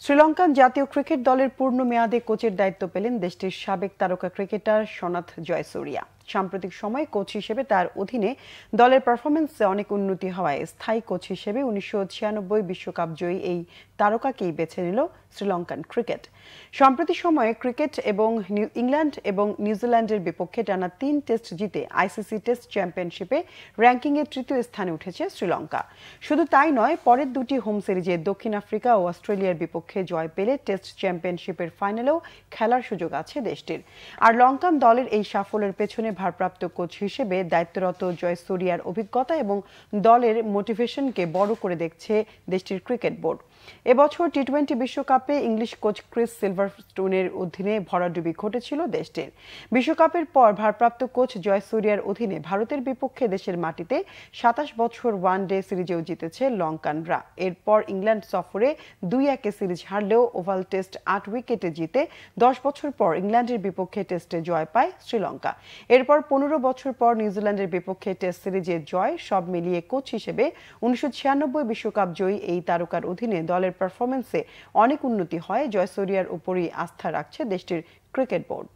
শ্রীলঙ্কান জাতীয় ক্রিকেট দলের পূর্ণ মেয়াদে কোচের দায়িত্ব পেলেন দেশটির সাবেক তারকা ক্রিকেটার সনাথ জয়সুরিয়া। সাম্প্রতিক সময়ে কোচ হিসেবে তার অধীনে দলের পারফরমেন্সে অনেক উন্নতি হওয়ায় স্থায়ী কোচ হিসেবে 1996 বিশ্বকাপ জয়ী এই তারকাকেই বেছে নিল শ্রীলঙ্কান ক্রিকেট। সম্প্রতি সময়ে ক্রিকেট এবং ইংল্যান্ড এবং নিউজিল্যান্ডের বিপক্ষে টানা 3 টেস্ট জিতে আইসিসি টেস্ট চ্যাম্পিয়নশিপে র্যাঙ্কিংয়ে তৃতীয় স্থানে উঠেছে শ্রীলঙ্কা। শুধু তাই নয়, পরের দুটি হোম সিরিজে দক্ষিণ আফ্রিকা ও অস্ট্রেলিয়ার বিপক্ষে জয় পেলে টেস্ট চ্যাম্পিয়নশিপের ফাইনালেও খেলার সুযোগ আছে দেশটির। আর লঙ্কান দলের এই সাফল্যের পেছনে ভারপ্রাপ্ত কোচ হিসেবে দায়িত্বরত জয়সুরিয়ার অভিজ্ঞতা এবং দলের মোটিভেশনকে বড় করে দেখছে দেশটির ক্রিকেট বোর্ড। এবছর টি-20 বিশ্বকাপে ইংলিশ কোচ ক্রিস সিলভারস্টোনের অধীনে ভরাডুবি ঘটেছিল দেশটির। বিশ্বকাপের পর ভারপ্রাপ্ত কোচ জয়সুরিয়ার অধীনে ভারতের বিপক্ষে দেশের মাটিতে 27 বছর ওয়ানডে সিরিজেও জিতেছে লঙ্কানরা। এরপর ইংল্যান্ড সফরে 2-1 সিরিজ হারলেও ওভাল টেস্ট 8 উইকেটে জিতে 10 বছর পর ইংল্যান্ডের বিপক্ষে টেস্টে জয় পায় শ্রীলঙ্কা। এরপর 15 বছর পর নিউজিল্যান্ডের বিপক্ষে টেস্ট সিরিজে জয়। সব মিলিয়ে কোচ হিসেবে 1996 বিশ্বকাপ জয়ী এই তারকার অধীনে দলের পারফরমেন্সে অনেক উন্নতি হয়। জয়সুরিয়ার উপরই আস্থা রাখছে দেশটির ক্রিকেট বোর্ড।